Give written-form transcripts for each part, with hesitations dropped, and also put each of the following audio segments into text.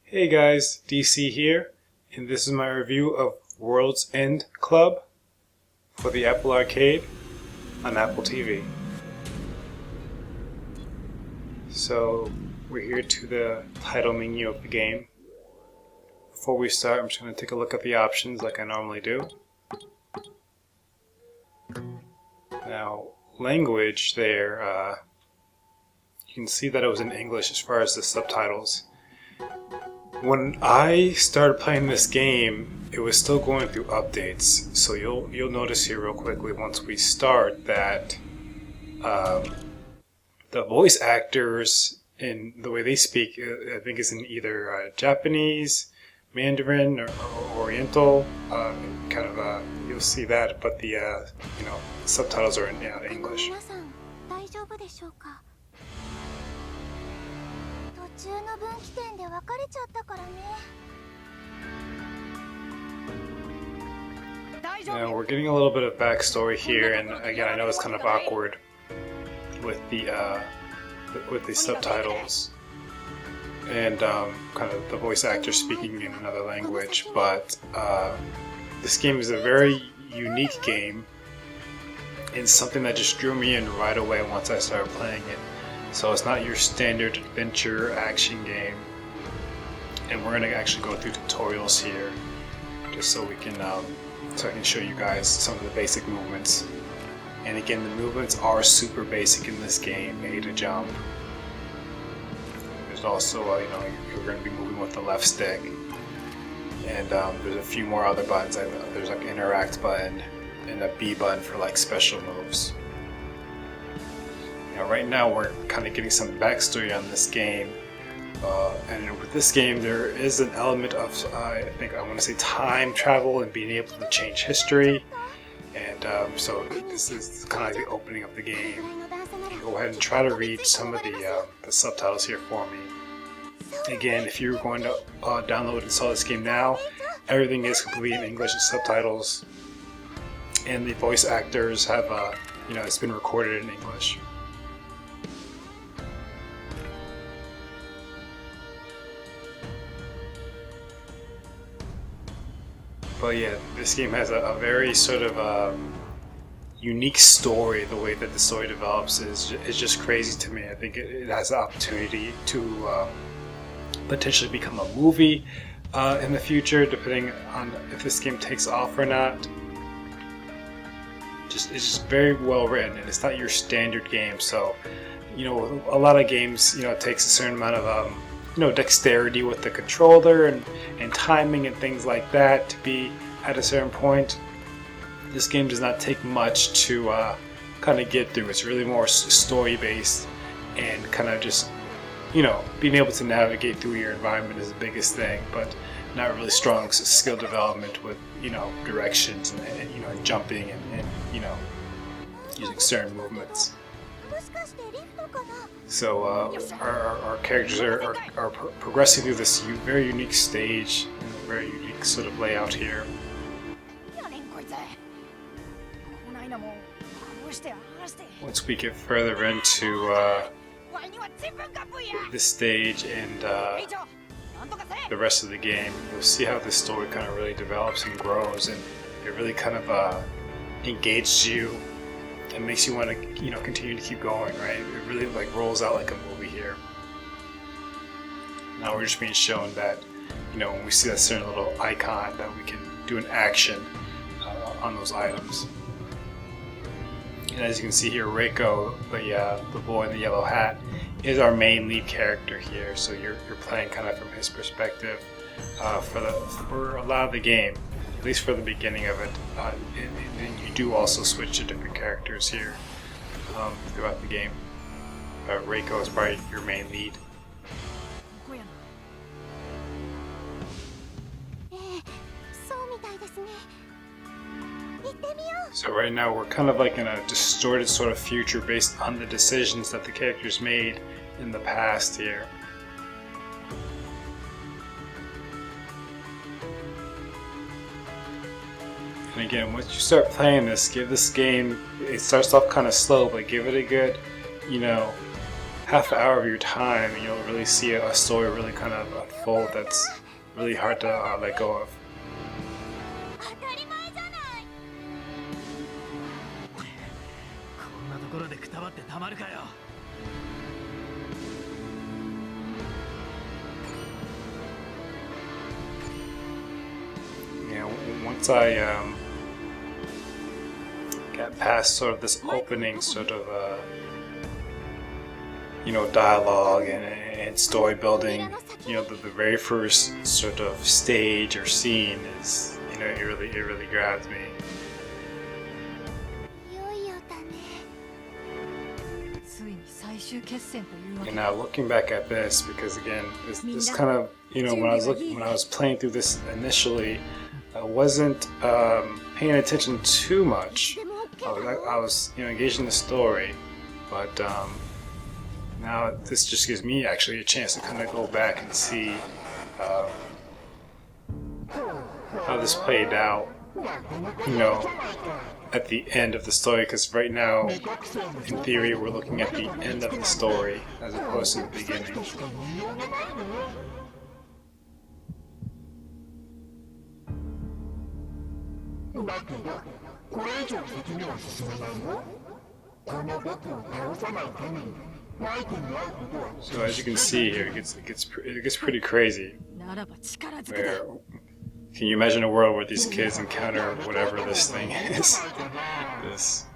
Hey guys, DC here, and this is my review of World's End Club for the Apple Arcade on Apple TV. So, we're here to the title menu of the game. Before we start, I'm just going to take a look at the options like I normally do. Now, language there, you can see that it was in English as far as the subtitles. When I started playing this game, it was still going through updates. So you'll notice here real quickly once we start that the voice actors and the way they speak, I think is in either Japanese, Mandarin, or Oriental. You'll see that, but the subtitles are in English. Now we're getting a little bit of backstory here, and again, I know it's kind of awkward with the subtitles and kind of the voice actor speaking in another language. But this game is a very unique game, and something that just drew me in right away once I started playing it. So it's not your standard adventure action game, and we're gonna actually go through tutorials here, just so we can, so I can show you guys some of the basic movements. And again, the movements are super basic in this game. A to jump. There's also, you're gonna be moving with the left stick, and there's a few more other buttons. There's like an interact button and a B button for like special moves. Right now we're kind of getting some backstory on this game, and with this game there is an element of I want to say time travel and being able to change history, and so this is kind of like the opening of the game. You go ahead and try to read some of the subtitles here for me. Again, if you're going to download and install this game now, everything is completely in English with subtitles, and the voice actors have it's been recorded in English. But yeah, this game has a very sort of unique story. The way that the story develops is just crazy to me. I think it has the opportunity to potentially become a movie in the future, depending on if this game takes off or not. It's just very well written, and it's not your standard game. So, a lot of games, it takes a certain amount of dexterity with the controller and timing and things like that to be at a certain point. This game does not take much to kind of get through. It's really more story based, and kind of just being able to navigate through your environment is the biggest thing, but not really strong skill development with directions and jumping and using certain movements. So our characters are progressing through this very unique stage and a very unique sort of layout here. Once we get further into this stage and the rest of the game, you'll see how this story kind of really develops and grows, and it really kind of engages you. It makes you want to, continue to keep going, right? It really rolls out like a movie here. Now we're just being shown that, when we see that certain little icon, that we can do an action on those items. And as you can see here, Reiko, the boy in the yellow hat, is our main lead character here. So you're playing kind of from his perspective for a lot of the game. At least for the beginning of it, and you do also switch to different characters here throughout the game. Reiko is probably your main lead. So right now we're kind of like in a distorted sort of future based on the decisions that the characters made in the past here. And again, once you start playing this, give this game, it starts off kind of slow, but give it a good, half hour of your time, and you'll really see a story really kind of unfold that's really hard to let go of. Yeah, once I got past sort of this opening sort of dialogue and story building, the very first sort of stage or scene is, it really grabs me. And now looking back at this, because again, this kind of, when I was playing through this initially, I wasn't paying attention too much. I was engaged in the story, but now this just gives me actually a chance to kind of go back and see how this played out, at the end of the story, because right now, in theory, we're looking at the end of the story as opposed to the beginning. So as you can see here, it gets pretty crazy. Where, can you imagine a world where these kids encounter whatever this thing is? This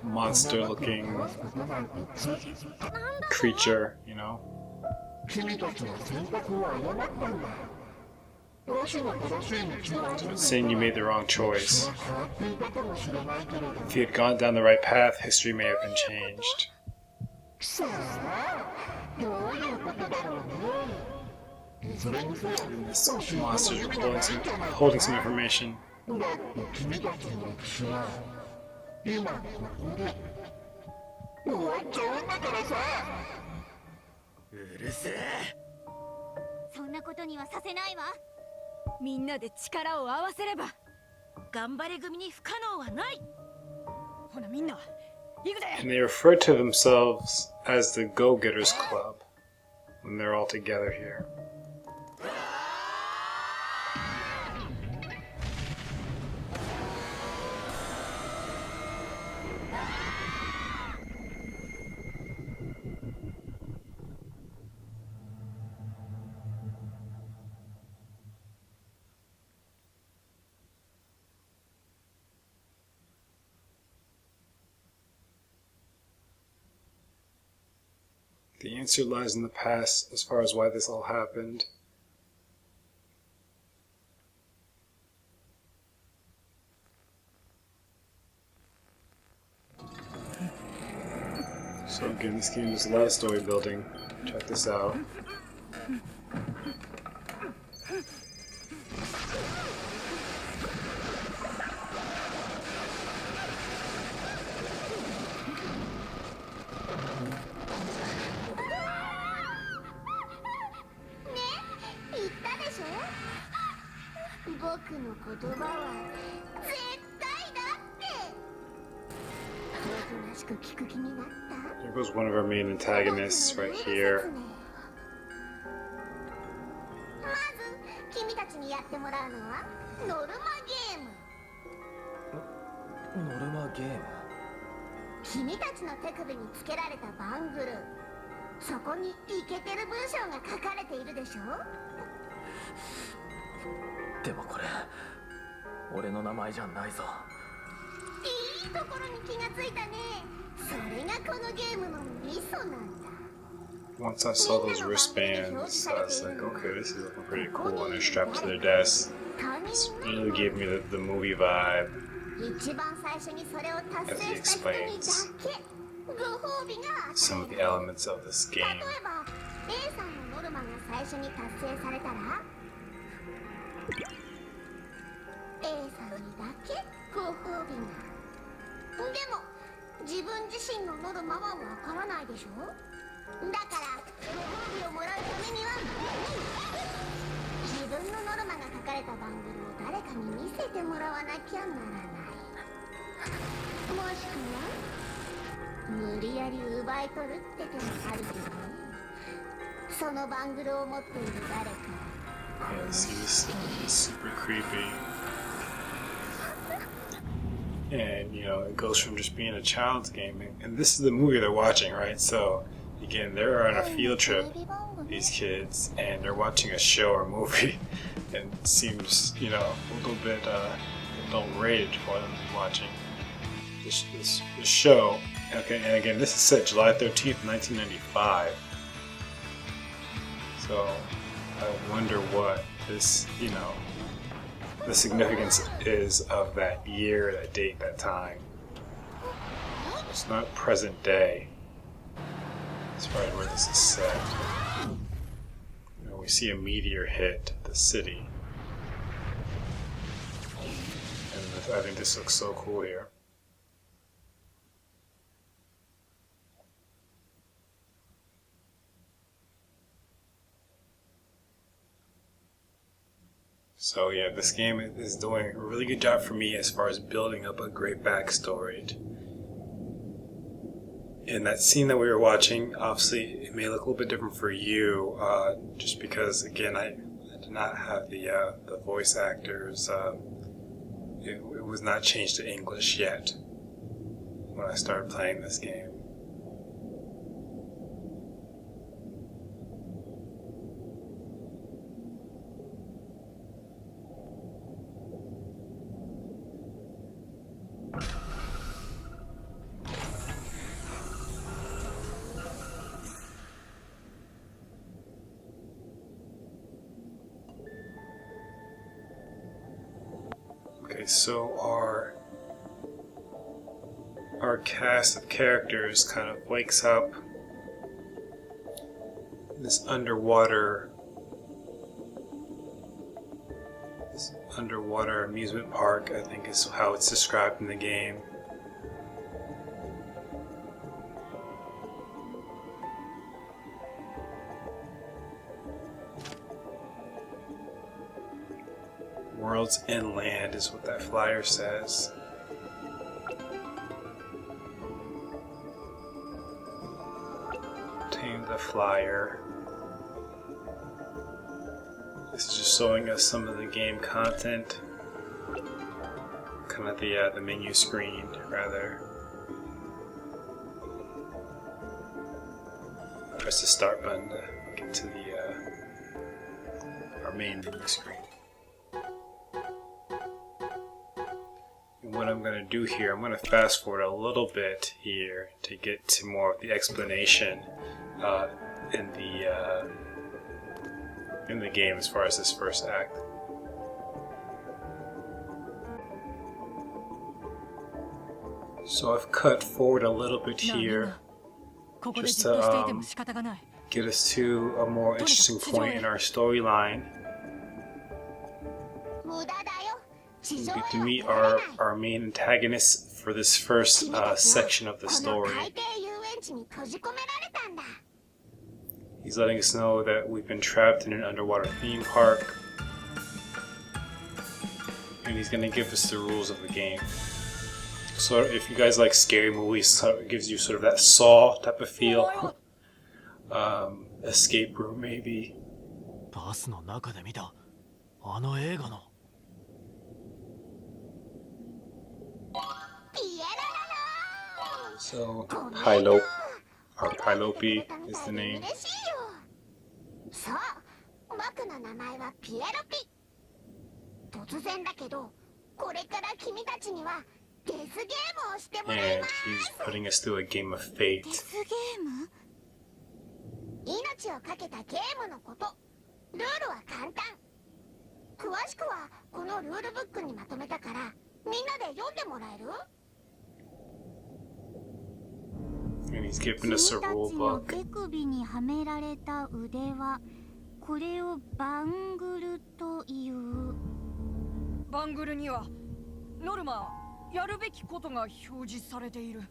monster-looking creature, So it's saying you made the wrong choice. If you had gone down the right path, history may have been changed. This monster's holding some information. And they refer to themselves as the Go-Getters Club when they're all together here. The answer lies in the past as far as why this all happened. So again, this game is a lot of story building. Check this out. There goes one of our main antagonists right here. Once I saw those wristbands, I was like, okay, this is looking pretty cool, and they're strapped to their desks. This really gave me the movie vibe, as he explains some of the elements of this game. 無理やり奪い取るって手もあるけどね。そのバングルを持っている誰か。Yeah, this is super creepy. And, you know, it goes from just being a child's game. And this is the movie they're watching, right? So, again, they're on a field trip, these kids, and they're watching a show or movie. And it seems, you know, a little bit rated for them to be watching this show. Okay, and again, this is set July 13th, 1995. So, I wonder what this, you know, the significance is of that year, that date, that time. It's not present day as far as where this is set. You know, we see a meteor hit the city. And I think this looks so cool here. So yeah, this game is doing a really good job for me as far as building up a great backstory. And that scene that we were watching, obviously, it may look a little bit different for you, just because, again, I did not have the voice actors. It was not changed to English yet when I started playing this game. Okay, so our cast of characters kind of wakes up in this underwater amusement park, I think is how it's described in the game. World's Inland is what that flyer says. Obtain the flyer. This is just showing us some of the game content. Kind of the menu screen, rather. Press the start button to get to our main menu screen. What I'm going to do here, I'm going to fast forward a little bit here to get to more of the explanation in the game as far as this first act. So I've cut forward a little bit here just to get us to a more interesting point in our storyline. We get to meet our main antagonist for this first section of the story. He's letting us know that we've been trapped in an underwater theme park, and he's going to give us the rules of the game. So if you guys like scary movies, it gives you sort of that Saw type of feel. Escape room, maybe. So, Pylope is the name. そう、僕の名前はピエロピ。突然だけど、これから君たちにはデスゲームをしてもらいます。And he's putting us through a game of fate. デスゲーム？命をかけたゲームのこと。ルールは簡単。詳しくはこのルールブックにまとめたから、みんなで読んでもらえる？And he's giving us a rule book. 手首にはめられた腕輪、これをバングルという。バングルにはノルマ、やるべきことが表示されている。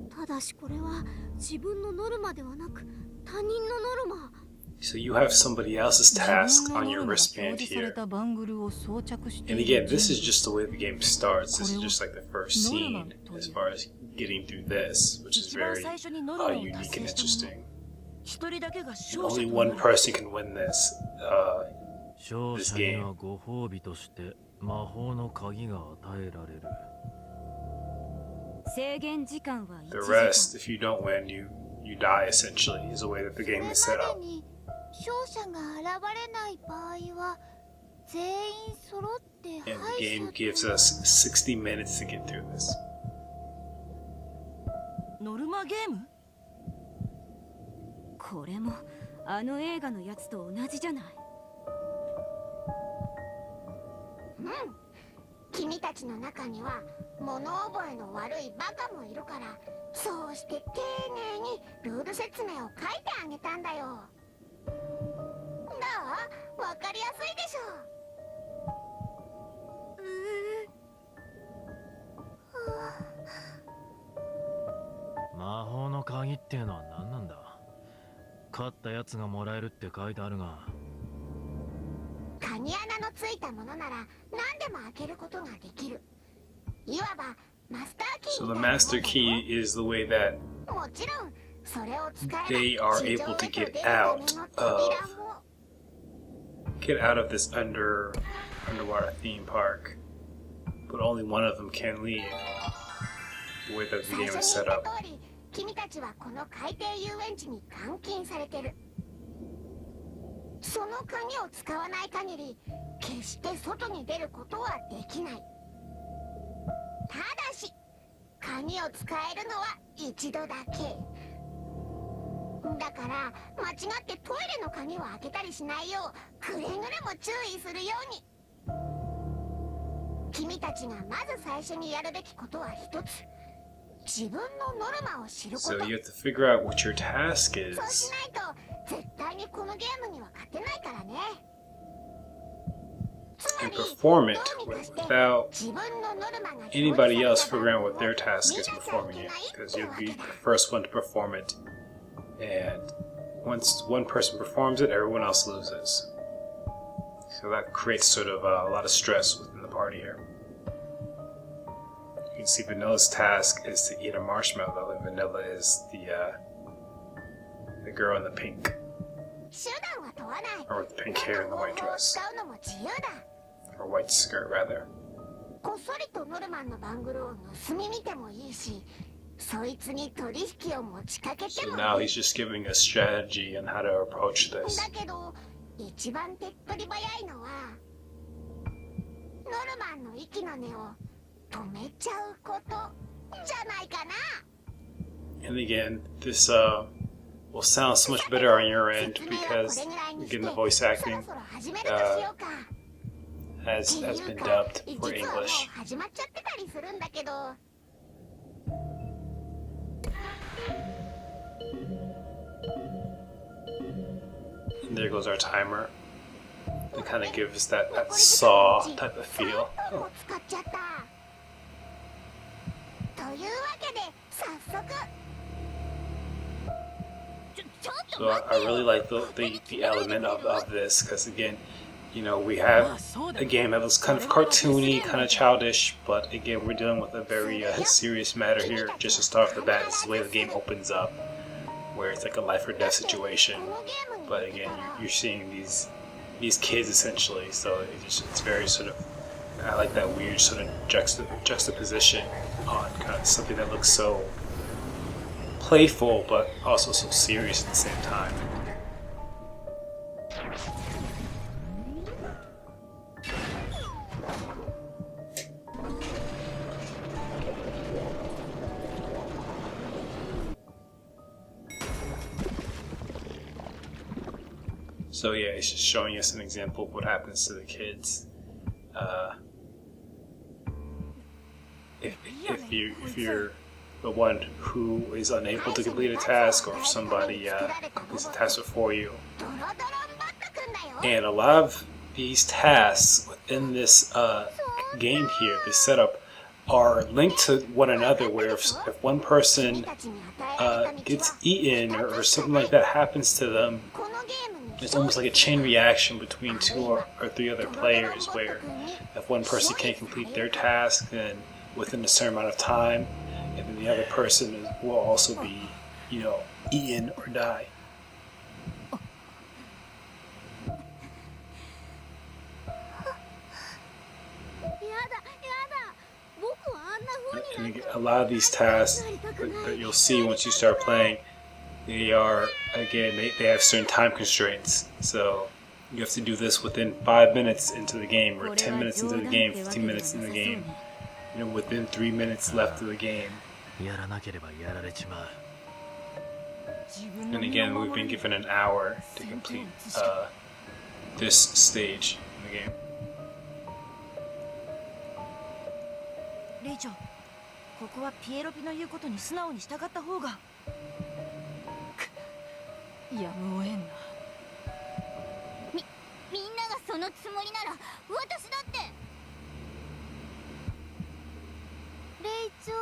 ただしこれは自分のノルマではなく他人のノルマ。So you have somebody else's task on your wristband here. And again, this is just the way the game starts. This is just like the first scene as far as getting through this, which is very unique and interesting. And only one person can win this game. The rest, if you don't win, you die essentially, is the way that the game is set up. 勝者が現れない場合は全員揃って And the game gives us 60 minutes to get through this. ノルマゲーム？これもあの映画のやつと同じじゃない。うん。君たちの中には物覚えの悪いバカもいるから、そうして丁寧にルール説明を書いてあげたんだよ。どう？わかりやすいでしょ。魔法の鍵っていうのは何なんだ？勝ったやつがもらえるって書いてあるが。鍵穴のついたものなら何でも開けることができる。いわばマスターキー。 So the master key is the way that もちろんそれを使えば they are able to get out of this underwater theme park, but only one of them can leave. The way that the game is set up. 君たちはこの海底遊園地に監禁されてる。その鍵を使わない限り決して外に出ることはできない。ただし鍵を使えるのは一度だけだから、間違ってトイレの鍵を開けたりしないようくれぐれも注意するように。君たちがまず最初にやるべきことは一つ。自分のノルマを知ること。 So you have to figure out what your task is. そうしないと絶対にこのゲームには勝てないからね。 And perform it without anybody else figuring out what their task is performing it, because you'll be the first one to perform it, and once one person performs it, everyone else loses. So that creates sort of a lot of stress within the party here. You can see Vanilla's task is to eat a marshmallow, and Vanilla is the girl in the pink, or with the pink hair and the white dress. Or white skirt, rather. こっそりとノルマンのバングルを盗み見てもいいし、そいつに取引を持ちかけてもいい。 So now he's just giving a strategy on how to approach this. だけど、一番手っ取り早いのは、ノルマンの息の根を止めちゃうことじゃないかな。 And again, this will sound so much better on your end because again the voice acting has been dubbed for English. And there goes our timer. It kind of gives that saw type of feel. Oh. So I really like the element of this, because again, you know, we have a game that looks kind of cartoony, kind of childish, but again, we're dealing with a very serious matter here. Just to start off the bat, this is the way the game opens up, where it's like a life or death situation. But again, you're seeing these kids essentially, so it's very sort of, I like that weird sort of juxtaposition on kind of something that looks so playful, but also so serious at the same time. So yeah, it's just showing us an example of what happens to the kids. If you're the one who is unable to complete a task, or if somebody completes a task before you. And a lot of these tasks within this game here, this setup, are linked to one another, where if one person gets eaten or something like that happens to them, it's almost like a chain reaction between two or three other players, where if one person can't complete their task, then within a certain amount of time, and then the other person will also be, eaten or die. 僕はあんな風に And again, a lot of these tasks that you'll see once you start playing, they are, again, they have certain time constraints. So you have to do this within 5 minutes into the game, or 10 minutes into the game, 15 minutes into the game, within 3 minutes left of the game. やらなければやられちまう。 And again, we've been given an hour to complete this stage in the game. レイちゃん、ここはピエロピの言うことに素直に従った方が。やむを得んな。みんながそのつもりなら私だって。レイチョ、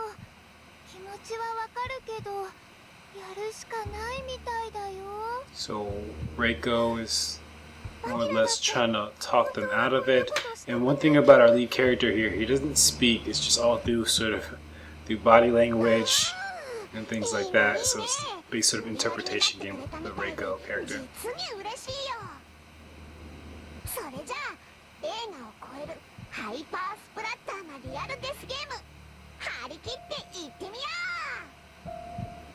気持ちはわかるけど、やるしかないみたいだよ。 So Reiko is more or less trying to talk them out of it. And one thing about our lead character here, he doesn't speak. It's just all through through body language and things like that. So it's a big sort of interpretation game with the Reiko character. 実に嬉しいよ。それじゃあ映画を超えるハイパースプラッターなリアルデスゲーム、張り切っていってみよう。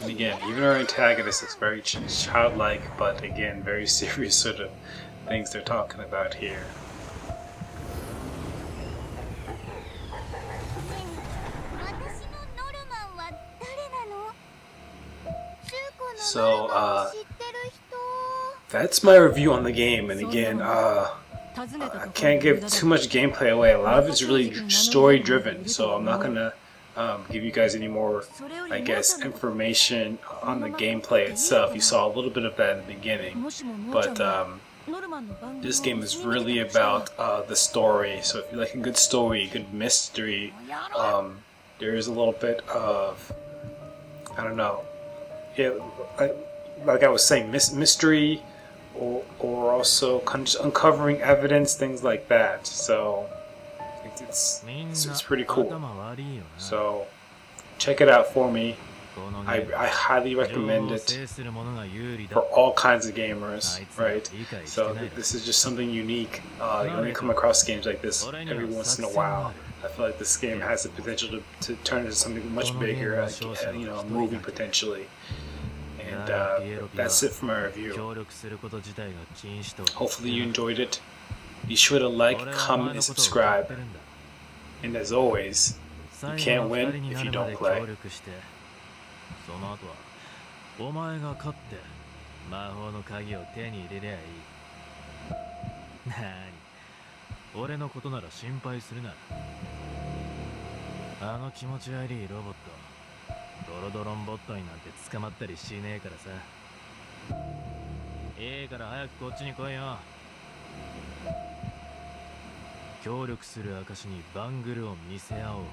And again, even our antagonist is very childlike, but again, very serious sort of things they're talking about here. 私のノルマンは誰なの？中古の So, ノルマンを知ってる人。 That's my review on the game. And again, I can't give too much gameplay away. A lot of it's really story driven, so I'm not gonna give you guys any more, I guess, information on the gameplay itself. You saw a little bit of that in the beginning, but this game is really about the story. So if you like a good story, a good mystery, there is a little bit of, I don't know, like I was saying, mystery, or also kind of just uncovering evidence, things like that. So it's pretty cool. So check it out for me. I highly recommend it for all kinds of gamers, right? So this is just something unique. You only come across games like this every once in a while. I feel like this game has the potential to turn into something much bigger, a movie potentially. And that's it for my review. Hopefully you enjoyed it. Be sure to like, comment, and subscribe. And as always, you can't win if you don't play. その後はお前が勝って魔法の鍵を手に入れりゃいい。なーに、俺のことなら心配するな。あの気持ち悪いロボット、ドロドロンボットになんて捕まったりしねえからさ。いいから早くこっちに来いよ。協力する証にバングルを見せ合おう。